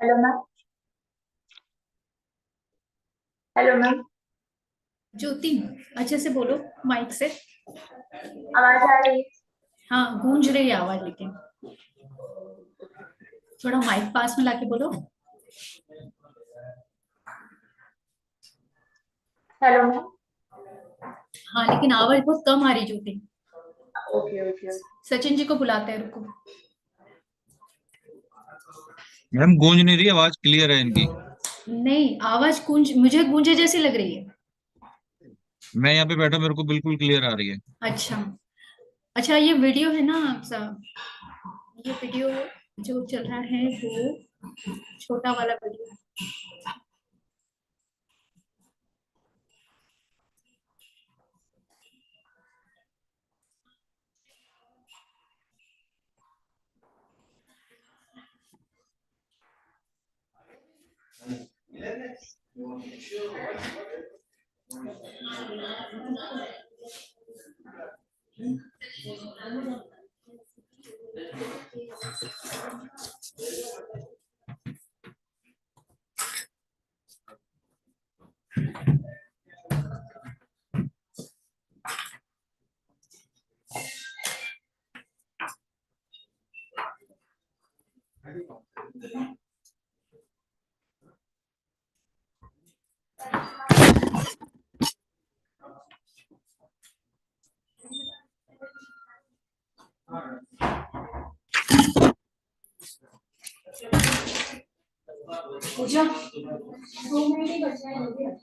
Hello ma'am. Hello ma'am. Jyoti, अच्छे से बोलो माइक से। आवाज आ रही है? हाँ, गूंज रही है आवाज, लेकिन थोड़ा माइक पास में लाके बोलो। Hello ma'am. हाँ, लेकिन आवाज बहुत कम आ रही ज्योति। Okay okay. सचिन जी को बुलाते हैं, रुको। मैम गूंज नहीं रही, आवाज क्लियर है इनकी। नहीं, आवाज गूंज, मुझे गूंजे जैसी लग रही है। मैं यहाँ पे बैठा, मेरे को बिल्कुल क्लियर आ रही है। अच्छा। अच्छा, ये वीडियो है ना आपका? ये वीडियो जो चल रहा है वो छोटा वाला वीडियो। पूजा, 2 मिनट ही बचा है।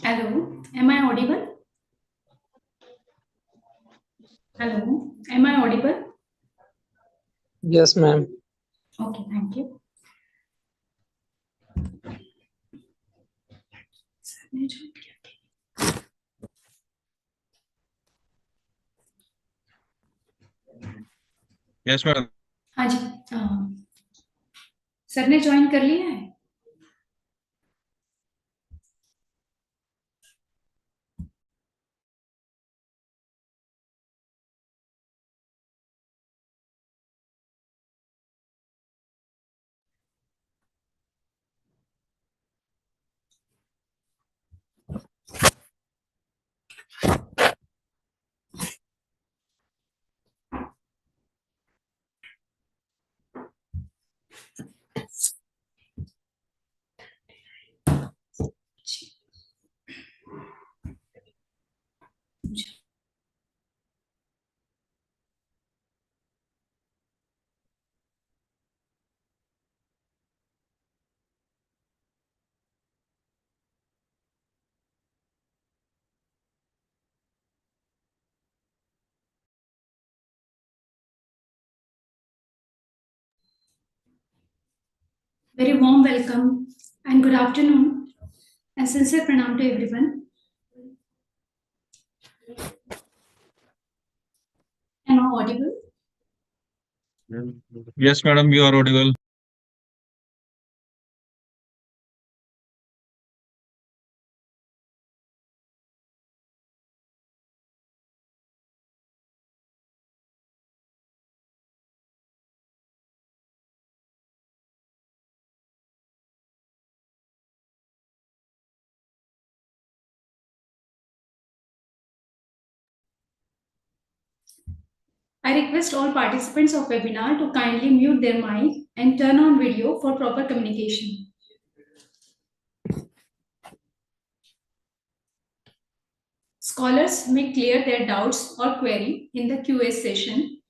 Hello, am I audible? Hello, am I audible? Yes, ma'am. Okay, thank you. Yes madam. हाँ जी। सर ने ज्वाइन कर लिया है? Very warm welcome and good afternoon and sincere pranam to everyone. Am I audible? Yes madam, you are audible. I request all participants of webinar to kindly mute their mic and turn on video for proper communication. Scholars may clear their doubts or query in the QA session.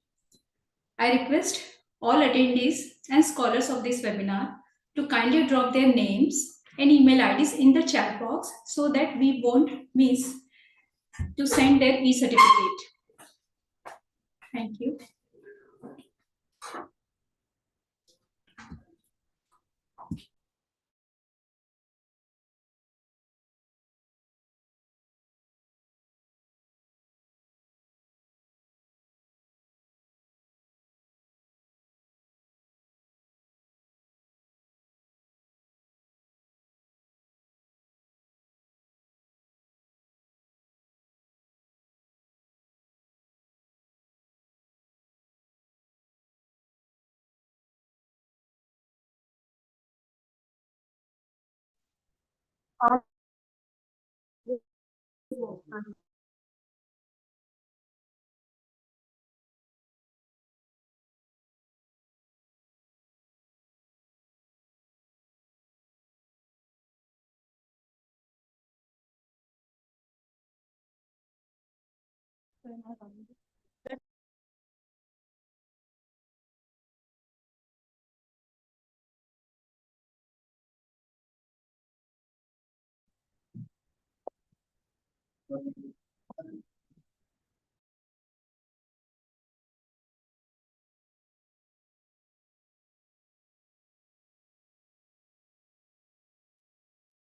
I request all attendees and scholars of this webinar to kindly drop their names and email IDs in the chat box so that we won't miss to send their e-certificate. Thank you.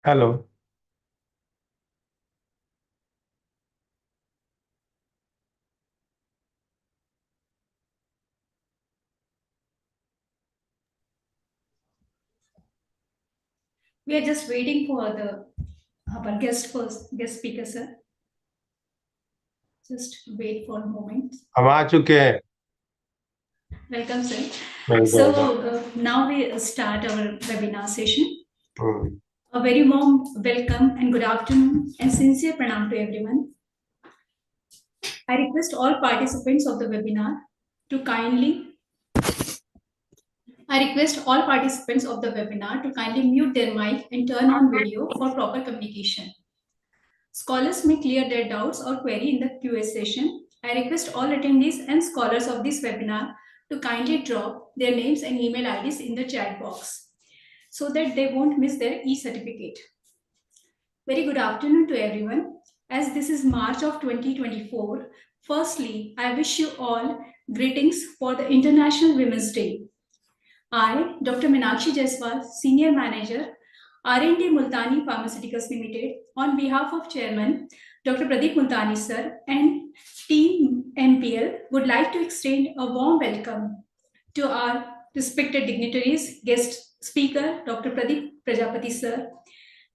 Hello. We are just waiting for our guest speaker, sir. Just wait for a moment. हम आ चुके हैं. Welcome, sir. Welcome. So now we start our webinar session. Hmm. A very warm welcome and good afternoon and sincere pranam to everyone. I request all participants of the webinar to kindly mute their mic and turn on video for proper communication. Scholars may clear their doubts or query in the QA session. I request all attendees and scholars of this webinar to kindly drop their names and email IDs in the chat box so that they won't miss their e-certificate. Very good afternoon to everyone. As this is March of 2024, firstly, I wish you all greetings for the International Women's Day. I, Dr. Meenakshi Jaiswal, Senior Manager, R&D Multani Pharmaceuticals Limited, on behalf of Chairman Dr. Pradeep Multani Sir and Team MPL, would like to extend a warm welcome to our respected dignitaries, guest speaker Dr. Pradeep Prajapati Sir,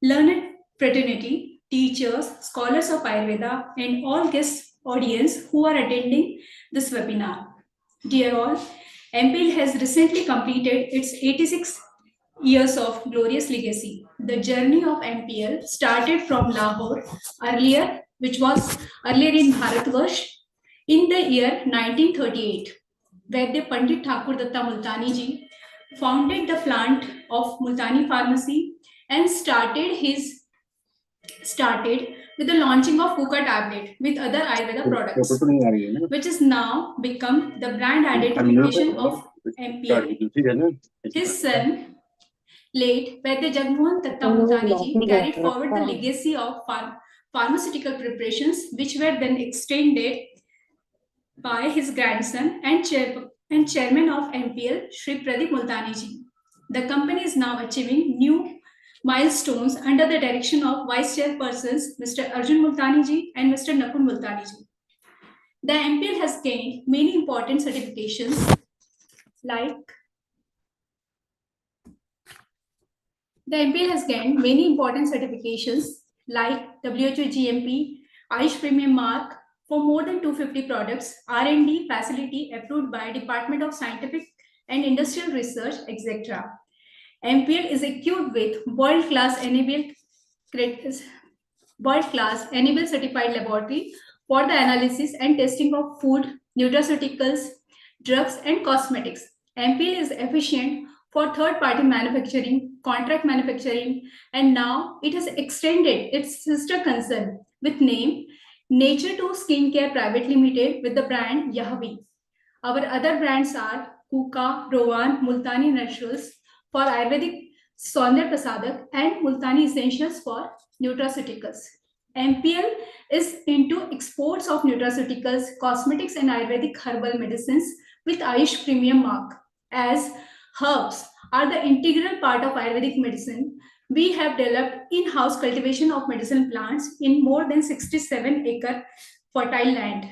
learned fraternity, teachers, scholars of Ayurveda, and all guest audience who are attending this webinar. Dear all, MPL has recently completed its 86 years of glorious legacy. The journey of MPL started from Lahore which was earlier in Bharatvarsh, in the year 1938, where the Pandit Thakur Datta Multani ji founded the plant of Multani Pharmacy and started with the launching of Kuka tablet with other Ayurveda products, which has now become the brand identification of MPL. His son, late Vaidya Jagmohan Datta Multani ji, carried forward the legacy of pharmaceutical preparations, which were then extended by his grandson and chairman of MPL, Shri Pradeep Multani ji. The company is now achieving new milestones under the direction of Vice Chairpersons Mr. Arjun Multani ji and Mr. Nakul Multani ji. The MPL has gained many important certifications like WHO GMP, Ayush Premium Mark for more than 250 products, R&D facility approved by Department of Scientific and Industrial Research, etc. MPL is equipped with world-class enable certified laboratory for the analysis and testing of food, nutraceuticals, drugs, and cosmetics. MPL is efficient for third-party manufacturing, contract manufacturing, and now it has extended its sister concern with name Nature 2 Skincare Private Limited with the brand Yahweh. Our other brands are Kuka, Rowan, Multani Naturals for Ayurvedic Saundar Prasadak and Multani Essentials for nutraceuticals. MPL is into exports of nutraceuticals, cosmetics, and Ayurvedic herbal medicines with Ayush Premium Mark. As herbs are the integral part of Ayurvedic medicine, we have developed in-house cultivation of medicinal plants in more than 67-acre fertile land.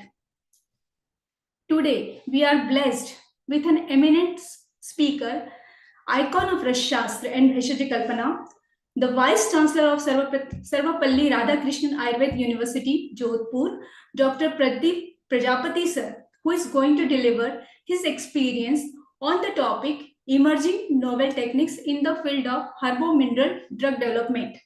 Today, we are blessed with an eminent speaker, icon of Rashastra and Bheshaj Kalpana, the Vice Chancellor of Sarvapalli Radhakrishnan Ayurved University, Jodhpur, Dr. Pradeep Prajapati sir, who is going to deliver his experience on the topic Emerging Novel Techniques in the Field of Herbo-Mineral Drug Development.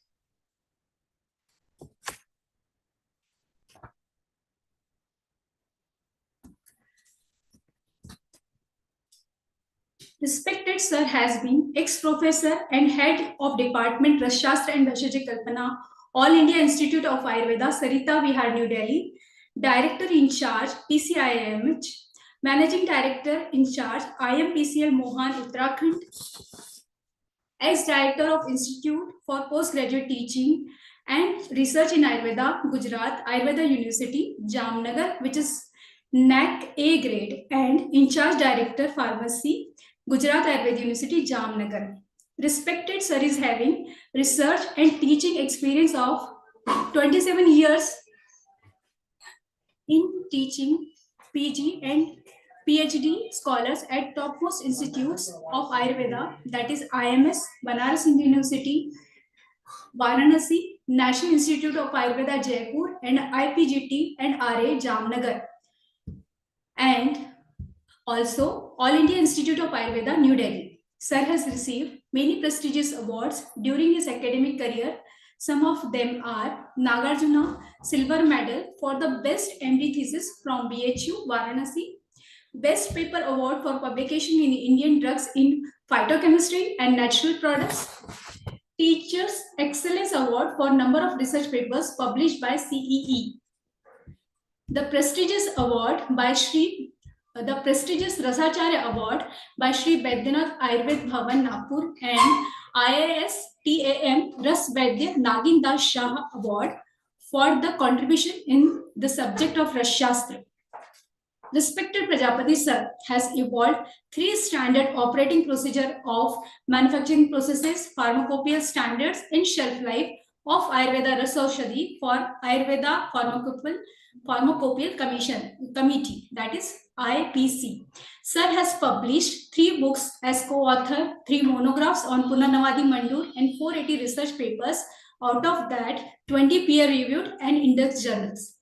Respected sir has been ex-professor and head of Department Rashastra and Bheshaj Kalpana, All India Institute of Ayurveda, Sarita Vihar, New Delhi, Director in charge, PCIMH, Managing Director in charge, IMPCL Mohan, Uttarakhand, ex-Director of Institute for Postgraduate Teaching and Research in Ayurveda, Gujarat, Ayurveda University, Jamnagar, which is NAC A grade, and in charge Director Pharmacy, Gujarat Ayurveda University, Jamnagar. Respected sir is having research and teaching experience of 27 years in teaching PG and PhD scholars at topmost institutes of Ayurveda, that is IMS, Banaras Hindu University, Varanasi, National Institute of Ayurveda, Jaipur, and IPGT and RA, Jamnagar. And also All India Institute of Ayurveda, New Delhi. Sir has received many prestigious awards during his academic career. Some of them are Nagarjuna Silver Medal for the Best MD Thesis from BHU, Varanasi, Best Paper Award for publication in Indian Drugs in Phytochemistry and Natural Products, Teachers Excellence Award for number of research papers published by CEE, the prestigious Rasacharya Award by Shri Baidyanath Ayurved Bhavan, Nagpur, and IIS TAM Ras Vaidya Nagin Das Shah Award for the contribution in the subject of Rashastra. Respected Prajapati sir has evolved 3 standard operating procedure of manufacturing processes, pharmacopoeia standards, and shelf life of Ayurveda Rasaushadhi for Ayurveda Pharmacopoeia Committee, that is IPC. Sir has published 3 books as co-author, 3 monographs on Punarnavadi Mandur, and 480 research papers, out of that 20 peer-reviewed and index journals.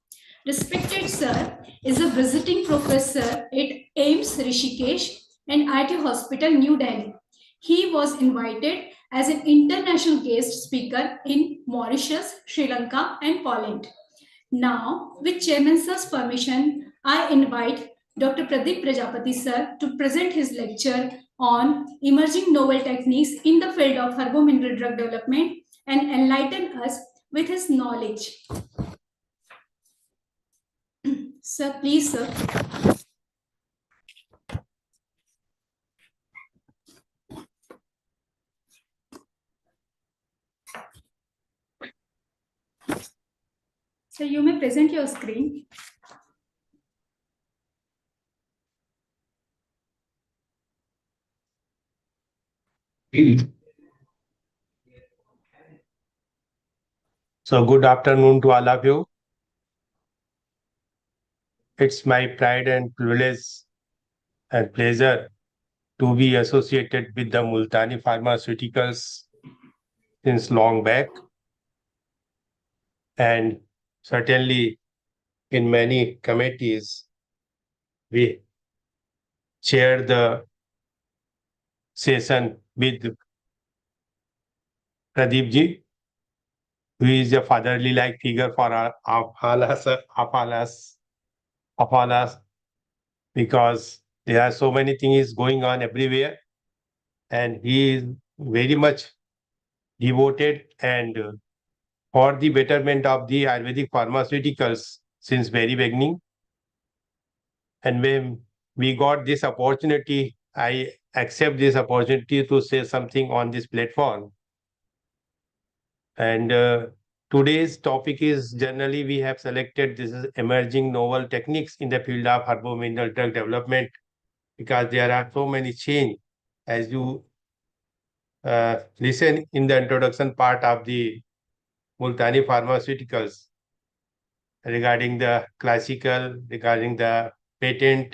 Respected sir is a visiting professor at AIMS Rishikesh and IT Hospital, New Delhi. He was invited as an international guest speaker in Mauritius, Sri Lanka, and Poland. Now, with Chairman sir's permission, I invite Dr. Pradeep Prajapati sir to present his lecture on emerging novel techniques in the field of herbo-mineral drug development and enlighten us with his knowledge. Sir, please, sir. So you may present your screen. So good afternoon to all of you. It's my pride and privilege and pleasure to be associated with the Multani Pharmaceuticals since long back. And certainly in many committees, we share the session with Pradeep ji, who is a fatherly-like figure for all us, because There are so many things going on everywhere, and he is very much devoted and for the betterment of the Ayurvedic pharmaceuticals since very beginning. And when we got this opportunity, I accept this opportunity to say something on this platform. And today's topic is generally we have selected this is emerging novel techniques in the field of herbo-mineral drug development because there are so many change as you listen in the introduction part of the Multani pharmaceuticals regarding the classical, regarding the patent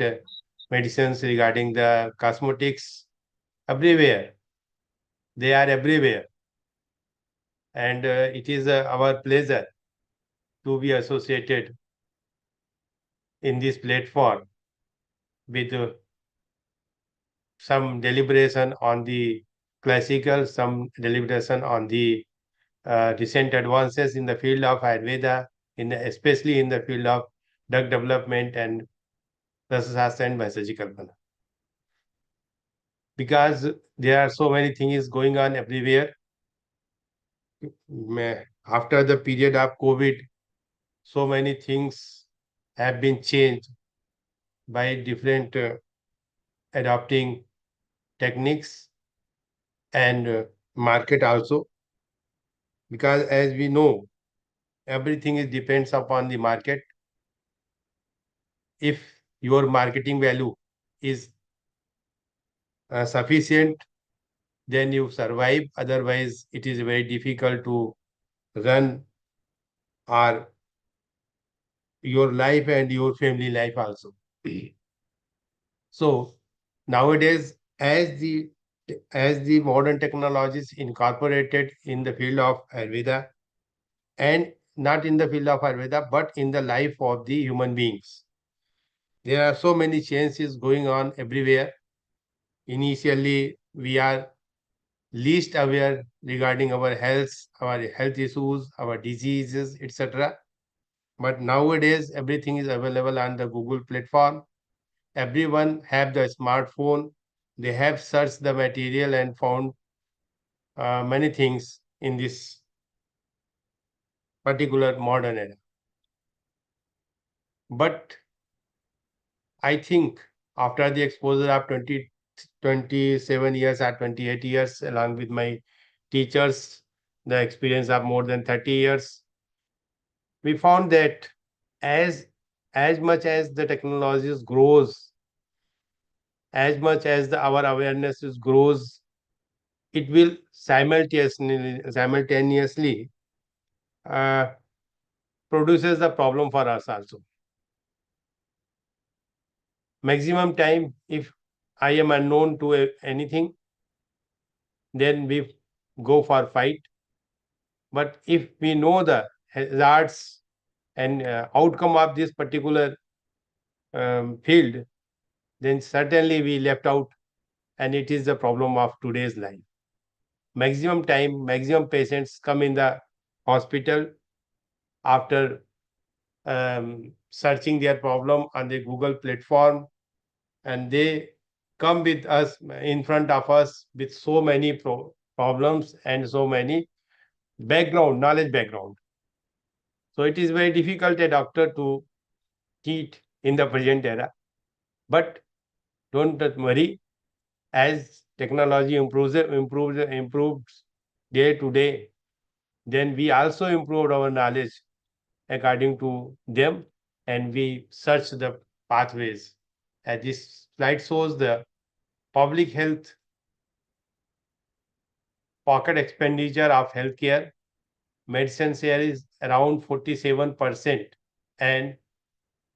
medicines, regarding the cosmetics, everywhere. They are everywhere. And it is our pleasure to be associated in this platform with some deliberation on the classical, some deliberation on the recent advances in the field of Ayurveda, especially in the field of drug development and Rasasastra and Vaisajika. Because there are so many things going on everywhere. After the period of COVID, so many things have been changed by different adopting techniques and market also. Because as we know, everything is depends upon the market. If your marketing value is sufficient, then you survive. Otherwise, it is very difficult to run our your life and your family life also. So nowadays, as the modern technologies incorporated in the field of Ayurveda, and not in the field of Ayurveda, but in the life of the human beings, there are so many changes going on everywhere. Initially, we are least aware regarding our health issues, our diseases, etc. But nowadays, everything is available on the Google platform. Everyone have the smartphone. They have searched the material and found many things in this particular modern era. But I think after the exposure of 27 years or 28 years, along with my teachers, the experience of more than 30 years, we found that as as much as the technologies grows, as much as our awareness grows, it will simultaneously uh, produces the problem for us also. Maximum time, if I am unknown to anything, then we go for fight. But if we know the hazards and outcome of this particular field, then certainly we left out, and it is the problem of today's life. Maximum time, maximum patients come in the hospital after searching their problem on the Google platform, and they come with us in front of us with so many problems and so many knowledge background. So it is very difficult a doctor to treat in the present era. But don't worry, as technology improves day to day, then we also improved our knowledge according to them, and we search the pathways. As this slide shows, the public health pocket expenditure of healthcare medicine share is around 47%, and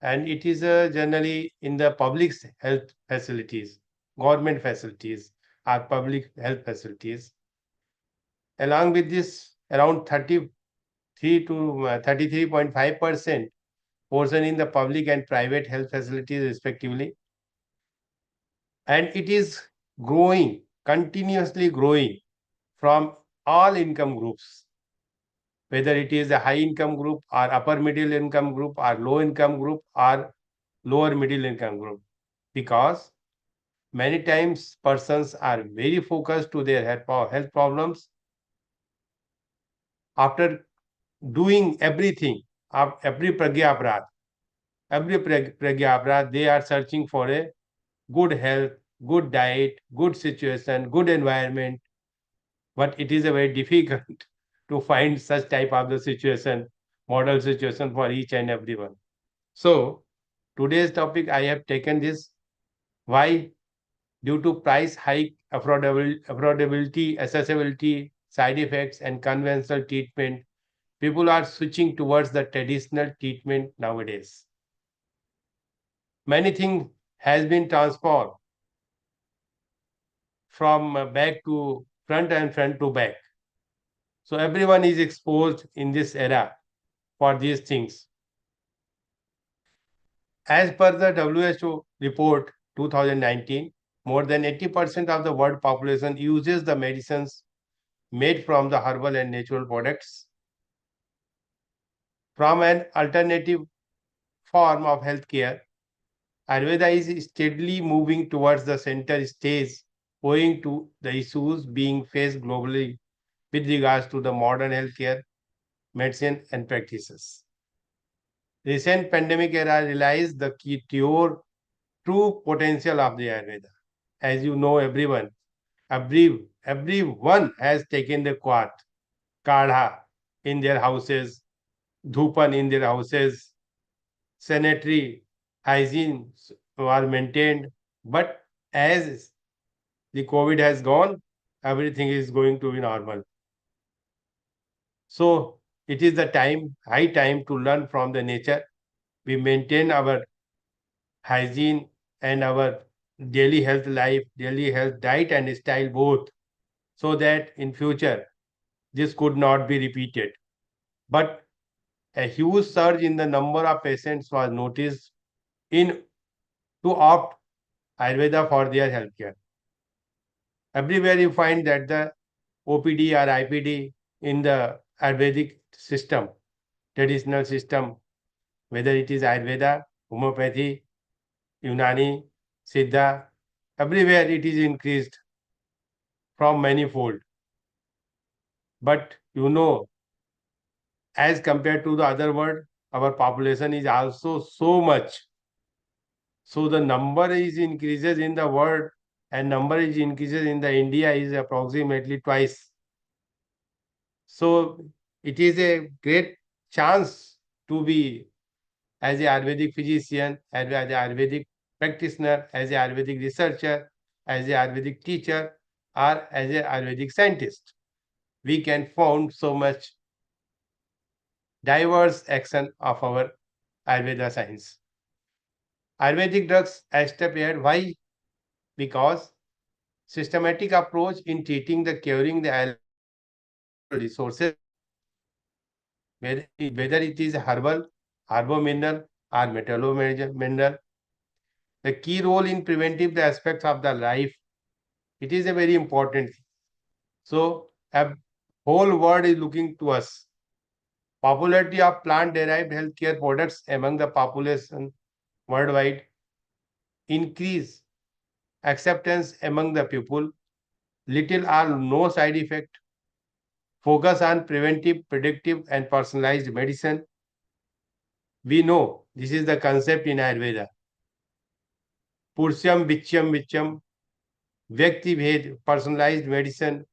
it is generally in the public health facilities, government facilities, or public health facilities. Along with this, around 33 to 33.5% portion in the public and private health facilities respectively. And it is growing, continuously growing from all income groups, whether it is a high income group or upper middle income group or low income group or lower middle income group, because Many times persons are very focused to their health problems. After doing everything, every pragya they are searching for a good health, good diet, good situation, good environment. But it is a very difficult to find such type of the situation, model situation for each and everyone. So today's topic I have taken this why due to price hike, affordability, accessibility, side effects, and conventional treatment, people are switching towards the traditional treatment nowadays. Many things has been transformed from back to front and front to back. So everyone is exposed in this era for these things. As per the WHO report 2019, more than 80% of the world population uses the medicines made from the herbal and natural products. From an alternative form of healthcare, Ayurveda is steadily moving towards the center stage owing to the issues being faced globally with regards to the modern healthcare, medicine, and practices. Recent pandemic era realized the key true potential of the Ayurveda. As you know, everyone has taken the kadha in their houses, dhupan in their houses, sanitary hygiene are maintained. But as the COVID has gone, everything is going to be normal. So it is the high time to learn from the nature. We maintain our hygiene and our daily health life, daily health diet and style both, so that in future this could not be repeated. But a huge surge in the number of patients was noticed in to opt Ayurveda for their healthcare. Everywhere you find that the OPD or IPD in the Ayurvedic system, traditional system, whether it is Ayurveda, homeopathy, Unani, Siddha, everywhere it is increased from manifold. But as compared to the other world, our population is also so much. So the number is increases in the world and number is increases in the India is approximately twice. So it is a great chance to be as a Ayurvedic physician, as a Ayurvedic practitioner, as a Ayurvedic researcher, as a Ayurvedic teacher, or as a Ayurvedic scientist. We can found so much diverse action of our Ayurveda science. Ayurvedic drugs a step ahead. Why? Because systematic approach in treating the curing the natural resources, whether it is herbal, herbo-mineral, or metallo-mineral. The key role in preventive the aspects of the life, it is a very important thing. So a whole world is looking to us. Popularity of plant-derived healthcare products among the population worldwide increase acceptance among the people, little or no side effect, focus on preventive, predictive, and personalized medicine. We know this is the concept in Ayurveda. Pursyam, Vicham, Vyakti Bhed, personalized medicine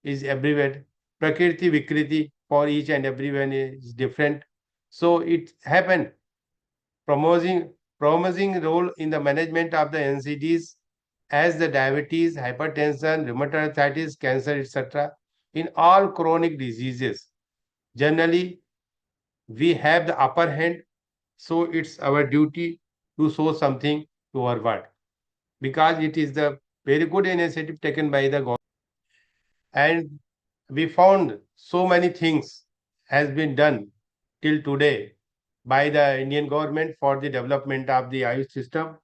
is everywhere. Prakriti, Vikriti for each and everyone is different. So it happened. Promising role in the management of the NCDs as the diabetes, hypertension, rheumatoid arthritis, cancer, etc. In all chronic diseases. Generally, we have the upper hand, so it's our duty to show something to our world because it is the very good initiative taken by the government. And we found so many things has been done till today by the Indian government for the development of the Ayush system.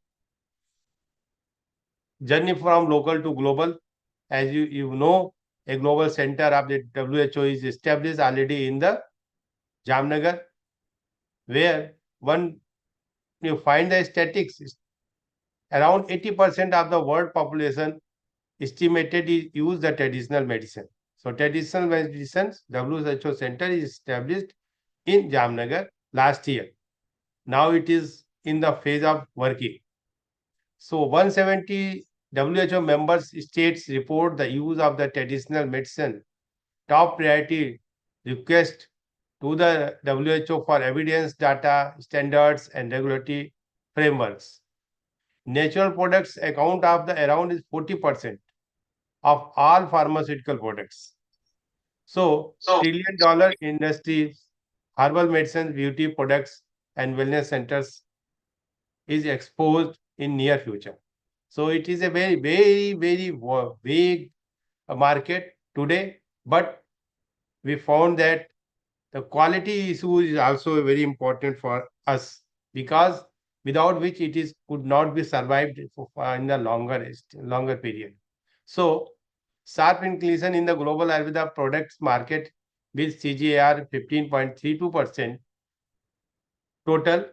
Journey from local to global. As you know, a global center of the WHO is established already in the Jamnagar, where one you find the statics around 80% of the world population estimated use the traditional medicine. So traditional medicines, WHO Center is established in Jamnagar last year. Now it is in the phase of working. So 170 WHO members states report the use of the traditional medicine top priority request to the WHO for evidence, data, standards, and regulatory frameworks. Natural products account of the around is 40% of all pharmaceutical products. So, trillion-dollar industries, herbal medicines, beauty products, and wellness centers is exposed in near future. So, it is a very, very, very big market today, but we found that the quality issue is also very important for us because without which it is could not be survived in the longer period. So sharp increase in the global Ayurveda products market with CGAR 15.32% total.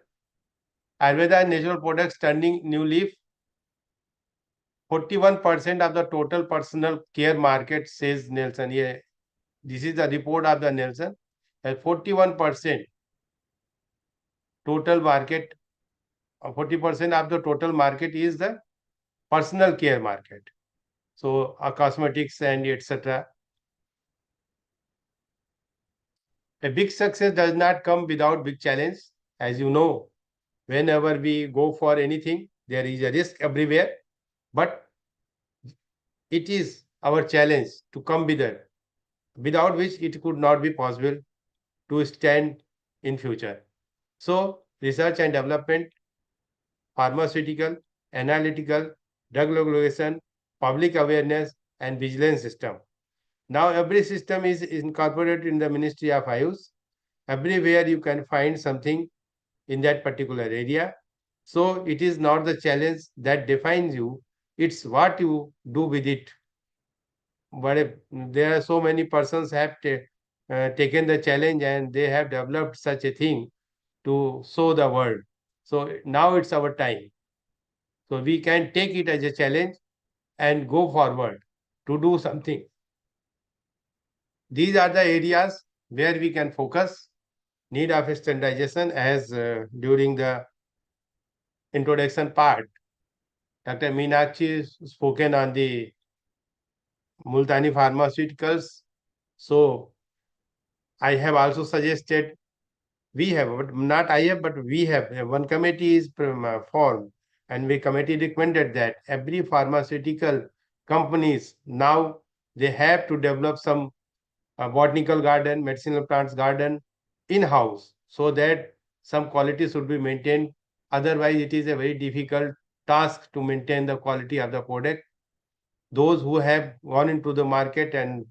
Ayurveda and natural products turning new leaf. 41% of the total personal care market, says Nelson. Yeah, this is the report of the Nelson. 41% total market, 40% of the total market is the personal care market. So cosmetics and etc. A big success does not come without big challenge. As you know, whenever we go for anything, there is a risk everywhere. But it is our challenge to come with it, without which it could not be possible to stand in future. So research and development, pharmaceutical, analytical, drug regulation, public awareness, and vigilance system. Now every system is incorporated in the Ministry of Ayush. Everywhere you can find something in that particular area. So it is not the challenge that defines you, it's what you do with it. But if there are so many persons have taken the challenge and they have developed such a thing to show the world. So now it's our time. So we can take it as a challenge and go forward to do something. These are the areas where we can focus. Need of standardization, as during the introduction part, Dr. Meenakshi spoken on the Multani pharmaceuticals. So I have also suggested, we have, but not I have, but we have, one committee is formed, and we committee recommended that every pharmaceutical companies now they have to develop some botanical garden, medicinal plants garden in-house, so that some quality should be maintained. Otherwise, it is a very difficult task to maintain the quality of the product. Those who have gone into the market and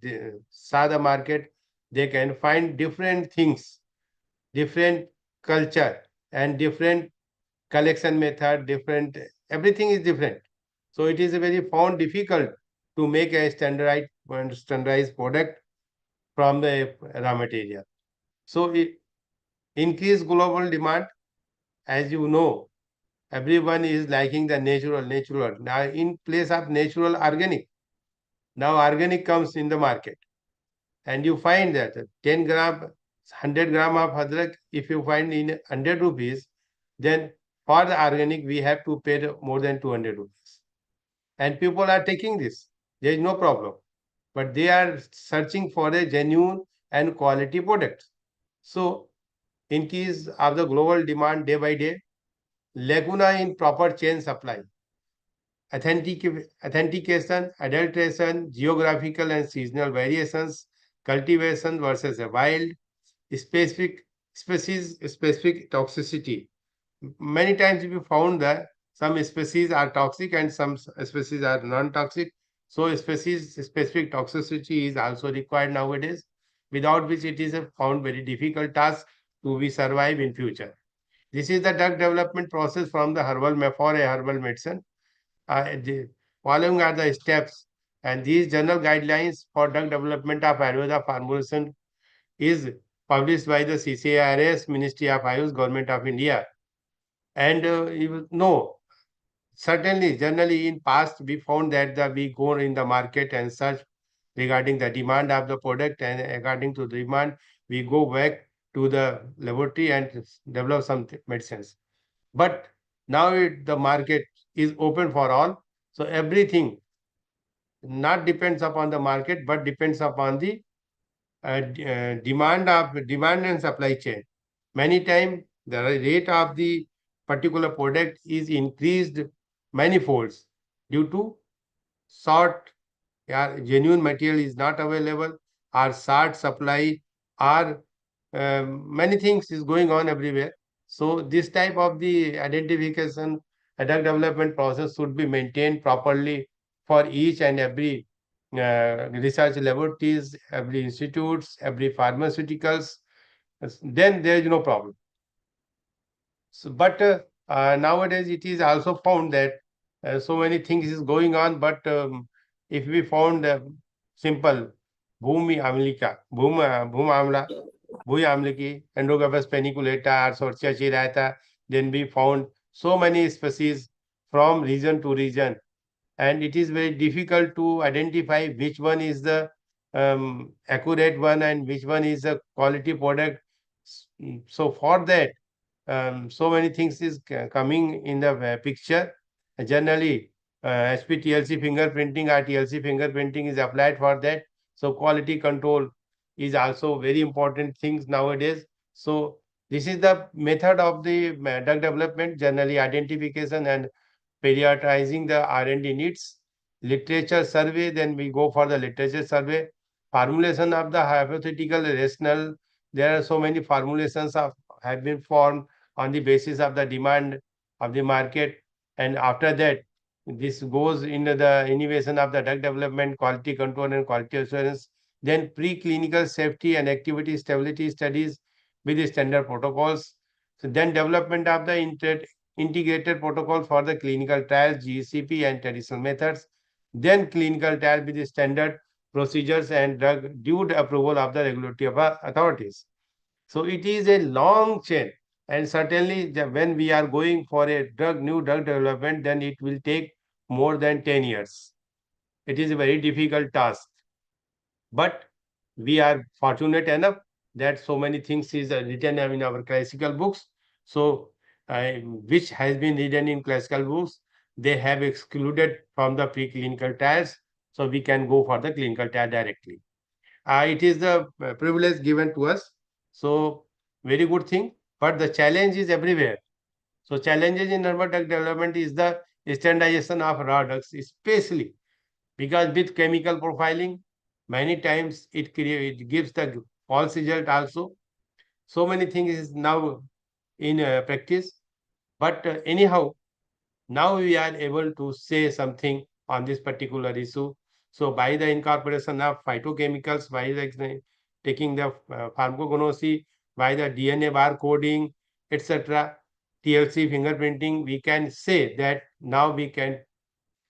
saw the market, they can find different things, different culture, and different collection method, different, everything is different. So it is a very found difficult to make a standardized product from the raw material. So it increase global demand. As you know, everyone is liking the natural. Now in place of natural, organic. Now organic comes in the market. And you find that 10 gram, 100 gram of adrak, if you find in 100 rupees, then for the organic, we have to pay more than 200 rupees. And people are taking this. There is no problem. But they are searching for a genuine and quality product. So, in case of the global demand day by day, lacuna in proper chain supply, authentication, adulteration, geographical and seasonal variations, cultivation versus a wild, specific species specific toxicity. Many times we found that some species are toxic and some species are non-toxic. So species specific toxicity is also required nowadays, without which it is a found very difficult task to be survive in future. This is the drug development process from the for a herbal medicine. The following are the steps, and these general guidelines for drug development of Ayurveda formulation is published by the CCIRS, Ministry of Ayush, Government of India. And you know, certainly, generally in past, we found that we go in the market and search regarding the demand of the product, and according to the demand, we go back to the laboratory and develop some medicines. But now the market is open for all. So everything not depends upon the market, but depends upon the demand and supply chain. Many times the rate of the particular product is increased many folds due to short, yeah, genuine material is not available, or short supply, or many things is going on everywhere. So this type of the identification drug development process should be maintained properly for each and every research laboratories, every institutes, every pharmaceuticals. Then there is no problem. So, but nowadays it is also found that so many things is going on. But if we found simple bhumi amlika, bhum amla, bhui amliki, Androgopas paniculata, or Sorcia chirata, then we found so many species from region to region, and it is very difficult to identify which one is the accurate one and which one is a quality product. So for that, so many things is coming in the picture. Generally, SPTLC fingerprinting or TLC fingerprinting is applied for that. So quality control is also very important things nowadays. So this is the method of the drug development, generally identification and prioritizing the R&D needs. Literature survey, then we go for the literature survey. Formulation of the hypothetical rational. There are so many formulations have been formed on the basis of the demand of the market. And after that, this goes into the innovation of the drug development, quality control and quality assurance. Then preclinical safety and activity stability studies with the standard protocols. So then development of the integrated protocol for the clinical trials, GCP and traditional methods. Then clinical trial with the standard procedures and drug due approval of the regulatory authorities. So it is a long chain, and certainly when we are going for a new drug development, then it will take more than 10 years. It is a very difficult task, but we are fortunate enough that so many things is written in our classical books. So which has been written in classical books, they have excluded from the preclinical trials, so we can go for the clinical trial directly. It is the privilege given to us. So very good thing, but the challenge is everywhere. So challenges in herbal drug development is the standardization of raw drugs, especially because with chemical profiling, many times it gives the false result also. So many things is now in practice, but anyhow, now we are able to say something on this particular issue. So by the incorporation of phytochemicals, by the taking the pharmacognosy, by the DNA bar coding, etc., TLC fingerprinting, we can say that now we can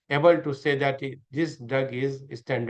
able to say that this drug is standard.